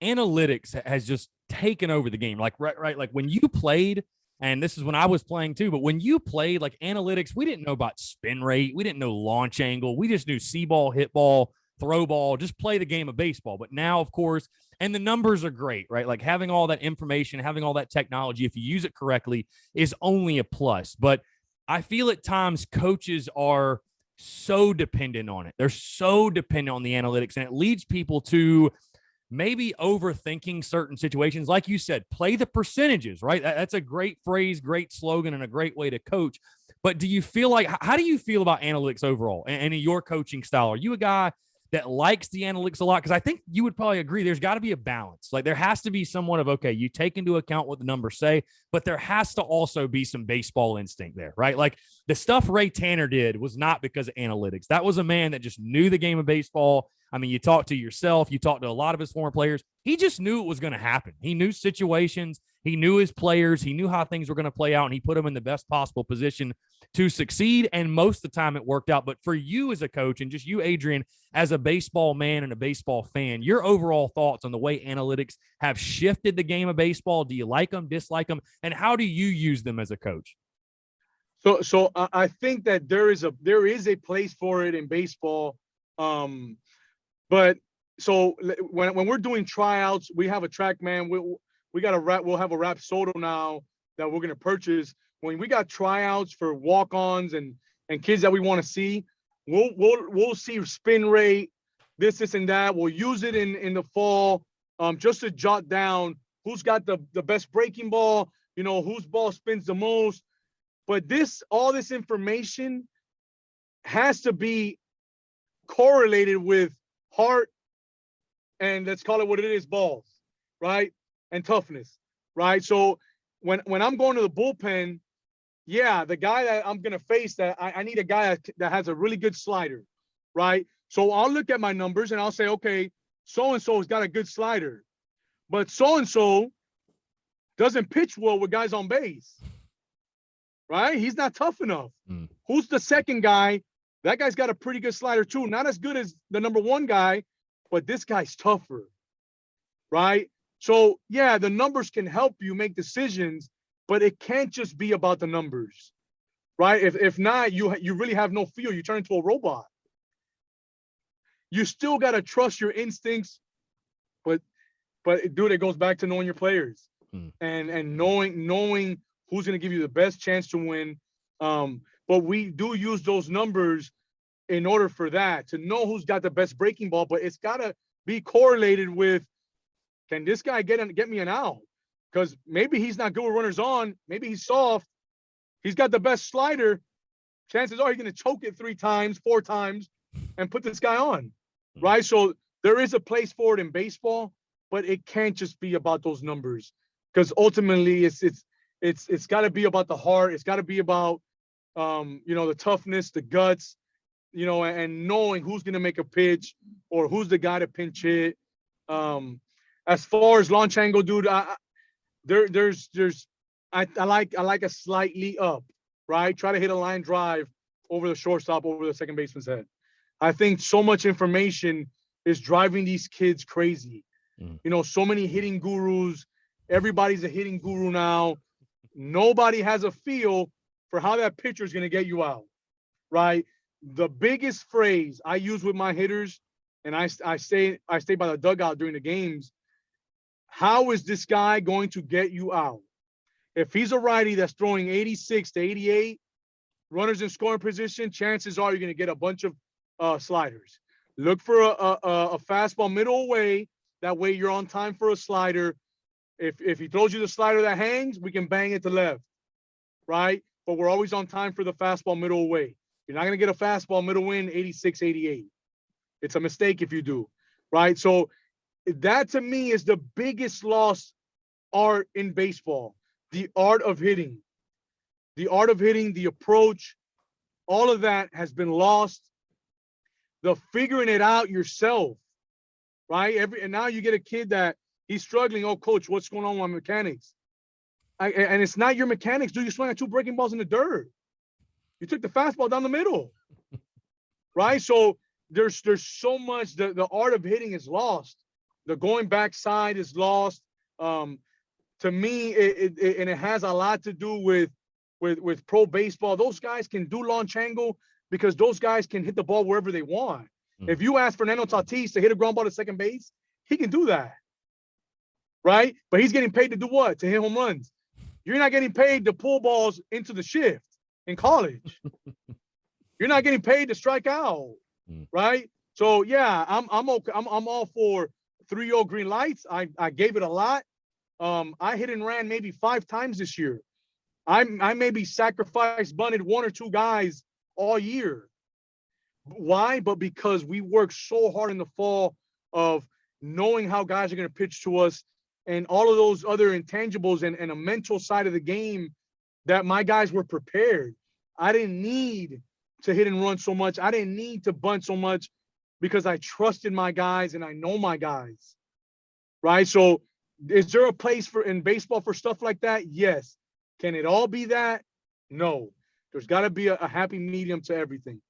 analytics has just taken over the game. Like, right, like when you played, and this is when I was playing too, but when you played, like analytics, we didn't know about spin rate. We didn't know launch angle. We just knew see ball, hit ball, throw ball, just play the game of baseball. But now, of course, and the numbers are great, right? Like having all that information, having all that technology, if you use it correctly, is only a plus. But I feel at times coaches are so dependent on it. They're so dependent on the analytics, and it leads people to maybe overthinking certain situations. Like you said, play the percentages, right? That's a great phrase, great slogan, and a great way to coach. But do you feel like, how do you feel about analytics overall and in your coaching style? Are you a guy that likes the analytics a lot? Because I think you would probably agree there's got to be a balance. Like there has to be somewhat of, okay, you take into account what the numbers say, but there has to also be some baseball instinct there, right? Like the stuff Ray Tanner did was not because of analytics. That was a man that just knew the game of baseball. I mean, you talk to yourself, you talk to a lot of his former players. He just knew it was going to happen. He knew situations, he knew his players, he knew how things were going to play out, and he put them in the best possible position to succeed. And most of the time it worked out. But for you as a coach, and just you, Adrian, as a baseball man and a baseball fan, your overall thoughts on the way analytics have shifted the game of baseball? Do you like them, dislike them, and how do you use them as a coach? So I think that there is a place for it in baseball. But so when we're doing tryouts, we have a track man. We got a rap. We'll have a rap soda now that we're gonna purchase. When we got tryouts for walk-ons and kids that we want to see, we'll see spin rate, this and that. We'll use it in the fall, just to jot down who's got the best breaking ball, whose ball spins the most. But all this information has to be correlated with heart, and let's call it what it is, balls, right? And toughness, right? So when I'm going to the bullpen, yeah, the guy that I'm going to face, that I need a guy that has a really good slider, right? So I'll look at my numbers and I'll say, okay, so-and-so has got a good slider, but so-and-so doesn't pitch well with guys on base, right? He's not tough enough. Who's the second guy? That guy's got a pretty good slider too. Not as good as the number one guy, but this guy's tougher, right? So, yeah, the numbers can help you make decisions, but it can't just be about the numbers, right? If not, you really have no feel. You turn into a robot. You still got to trust your instincts, but dude, it goes back to knowing your players and knowing who's going to give you the best chance to win. But we do use those numbers in order for that, to know who's got the best breaking ball, but it's got to be correlated with, can this guy get me an out? Because maybe he's not good with runners on. Maybe he's soft. He's got the best slider. Chances are he's going to choke it 3 times, 4 times, and put this guy on, right? So there is a place for it in baseball, but it can't just be about those numbers, because ultimately it's got to be about the heart. It's got to be about the toughness, the guts, and knowing who's going to make a pitch or who's the guy to pinch hit. As far as launch angle, dude, I like a slightly up, right? Try to hit a line drive over the shortstop, over the second baseman's head. I think so much information is driving these kids crazy. So many hitting gurus. Everybody's a hitting guru now. Nobody has a feel for how that pitcher is going to get you out, right? The biggest phrase I use with my hitters, and I stay by the dugout during the games, how is this guy going to get you out? If he's a righty that's throwing 86 to 88, runners in scoring position, chances are you're going to get a bunch of sliders. Look for a fastball middle away. That way you're on time for a slider. If he throws you the slider that hangs, we can bang it to left, right? But we're always on time for the fastball middle away. You're not going to get a fastball middle in 86, 88. It's a mistake if you do, right? So that to me is the biggest lost art in baseball, the art of hitting. The art of hitting, the approach, all of that has been lost. The figuring it out yourself, right? And now you get a kid that he's struggling. Oh, coach, what's going on with my mechanics? And it's not your mechanics, dude. You swung at 2 breaking balls in the dirt. You took the fastball down the middle, right? So there's so much. The art of hitting is lost. The going back side is lost. To me, it has a lot to do with pro baseball. Those guys can do launch angle because those guys can hit the ball wherever they want. If you ask Fernando Tatis to hit a ground ball to second base, he can do that, right? But he's getting paid to do what? To hit home runs. You're not getting paid to pull balls into the shift in college. You're not getting paid to strike out, right? So yeah, I'm okay. I'm all for 3-0 green lights. I gave it a lot. I hit and ran maybe 5 times this year. I maybe sacrificed bunted 1 or 2 guys all year. Why? But because we work so hard in the fall of knowing how guys are going to pitch to us and all of those other intangibles and a mental side of the game that my guys were prepared. I didn't need to hit and run so much. I didn't need to bunt so much because I trusted my guys and I know my guys, right? So is there a place in baseball for stuff like that? Yes. Can it all be that? No. There's got to be a happy medium to everything.